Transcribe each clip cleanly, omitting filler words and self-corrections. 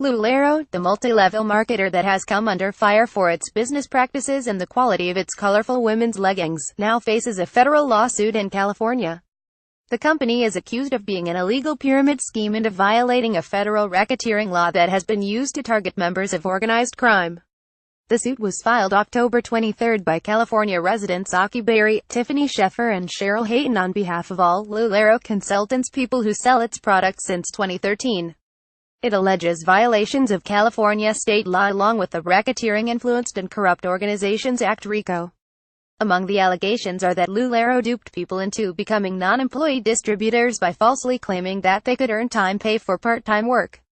Lularoe, the multi-level marketer that has come under fire for its business practices and the quality of its colorful women's leggings, now faces a federal lawsuit in California. The company is accused of being an illegal pyramid scheme and of violating a federal racketeering law that has been used to target members of organized crime. The suit was filed October 23 by California residents Aki Berry, Tiffany Sheffer and Cheryl Hayton on behalf of all Lularoe consultants, people who sell its products since 2013. It alleges violations of California state law along with the Racketeering Influenced and Corrupt Organizations Act (RICO). Among the allegations are that Lularoe duped people into becoming non-employee distributors by falsely claiming that they could earn time pay for part-time work.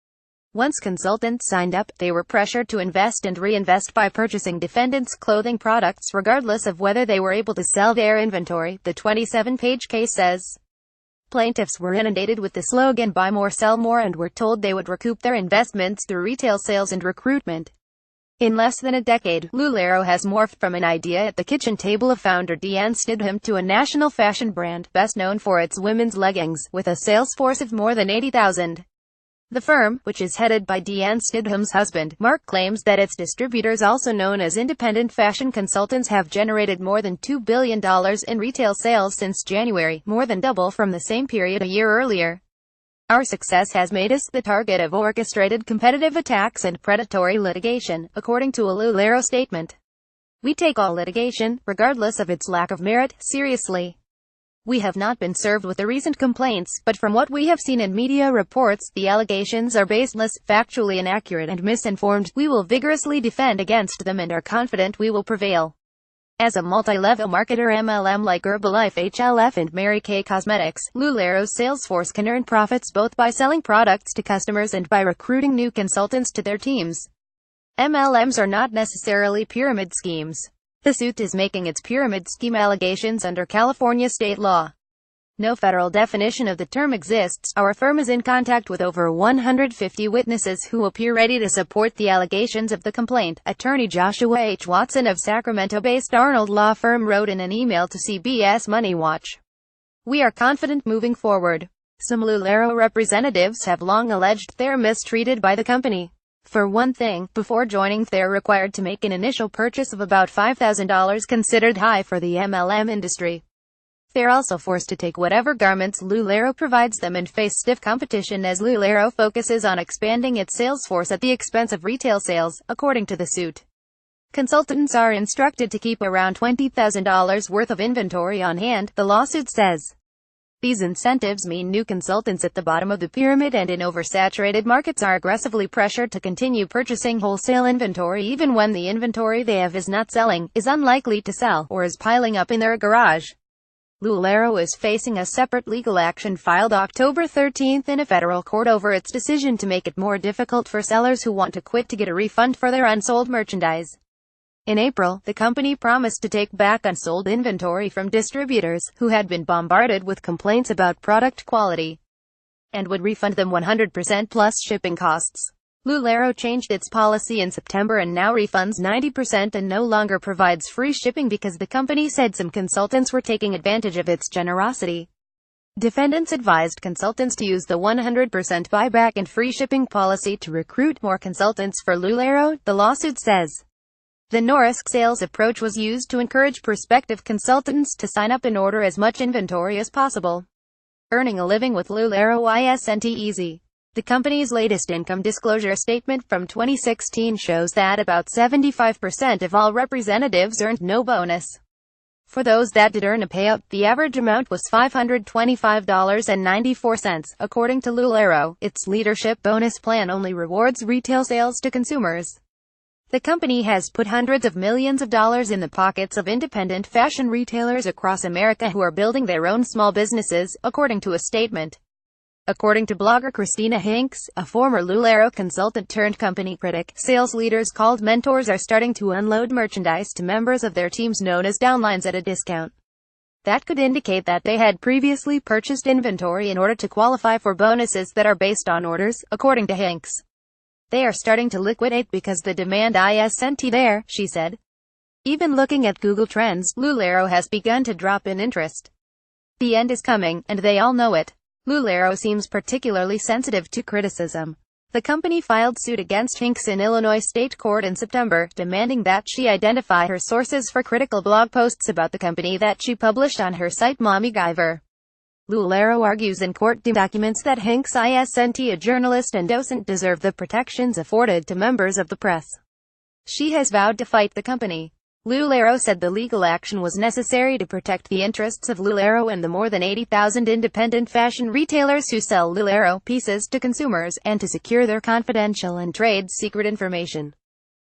Once consultants signed up, they were pressured to invest and reinvest by purchasing defendants' clothing products regardless of whether they were able to sell their inventory, the 27-page case says. Plaintiffs were inundated with the slogan "Buy more, sell more," and were told they would recoup their investments through retail sales and recruitment. In less than a decade, Lularoe has morphed from an idea at the kitchen table of founder Deanne Stidham to a national fashion brand, best known for its women's leggings, with a sales force of more than 80,000. The firm, which is headed by Deanne Stidham's husband, Mark, claims that its distributors, also known as independent fashion consultants, have generated more than $2 billion in retail sales since January, more than double from the same period a year earlier. "Our success has made us the target of orchestrated competitive attacks and predatory litigation," according to a Lularoe statement. "We take all litigation, regardless of its lack of merit, seriously. We have not been served with the recent complaints, but from what we have seen in media reports, the allegations are baseless, factually inaccurate and misinformed. We will vigorously defend against them and are confident we will prevail." As a multi-level marketer MLM like Herbalife, HLF and Mary Kay Cosmetics, Lularoe's sales force can earn profits both by selling products to customers and by recruiting new consultants to their teams. MLMs are not necessarily pyramid schemes. The suit is making its pyramid scheme allegations under California state law. No federal definition of the term exists. Our firm is in contact with over 150 witnesses who appear ready to support the allegations of the complaint, attorney Joshua H. Watson of Sacramento-based Arnold law firm wrote in an email to CBS Money Watch. "We are confident moving forward." Some Lularoe representatives have long alleged they're mistreated by the company. For one thing, before joining they're required to make an initial purchase of about $5,000, considered high for the MLM industry. They're also forced to take whatever garments Lularoe provides them and face stiff competition as Lularoe focuses on expanding its sales force at the expense of retail sales, according to the suit. Consultants are instructed to keep around $20,000 worth of inventory on hand, the lawsuit says. These incentives mean new consultants at the bottom of the pyramid and in oversaturated markets are aggressively pressured to continue purchasing wholesale inventory even when the inventory they have is not selling, is unlikely to sell, or is piling up in their garage. Lularoe is facing a separate legal action filed October 13 in a federal court over its decision to make it more difficult for sellers who want to quit to get a refund for their unsold merchandise. In April, the company promised to take back unsold inventory from distributors, who had been bombarded with complaints about product quality, and would refund them 100% plus shipping costs. Lularoe changed its policy in September and now refunds 90% and no longer provides free shipping because the company said some consultants were taking advantage of its generosity. Defendants advised consultants to use the 100% buyback and free shipping policy to recruit more consultants for Lularoe, the lawsuit says. The no-risk sales approach was used to encourage prospective consultants to sign up and order as much inventory as possible. Earning a living with Lularoe isn't easy. The company's latest income disclosure statement from 2016 shows that about 75% of all representatives earned no bonus. For those that did earn a payout, the average amount was $525.94. According to Lularoe, its leadership bonus plan only rewards retail sales to consumers. The company has put hundreds of millions of dollars in the pockets of independent fashion retailers across America who are building their own small businesses, according to a statement. According to blogger Christina Hinks, a former Lularoe consultant turned company critic, sales leaders called mentors are starting to unload merchandise to members of their teams known as downlines at a discount. That could indicate that they had previously purchased inventory in order to qualify for bonuses that are based on orders, according to Hinks. They are starting to liquidate because the demand isn't there, she said. Even looking at Google Trends, Lularoe has begun to drop in interest. The end is coming, and they all know it. Lularoe seems particularly sensitive to criticism. The company filed suit against Hinks in Illinois state court in September, demanding that she identify her sources for critical blog posts about the company that she published on her site Mommygiver. Lularoe argues in court documents that Hinks isn't a journalist and doesn't deserve the protections afforded to members of the press. She has vowed to fight the company. Lularoe said the legal action was necessary to protect the interests of Lularoe and the more than 80,000 independent fashion retailers who sell Lularoe pieces to consumers, and to secure their confidential and trade secret information.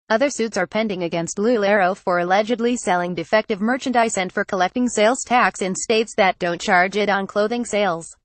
Other suits are pending against Lularoe for allegedly selling defective merchandise and for collecting sales tax in states that don't charge it on clothing sales.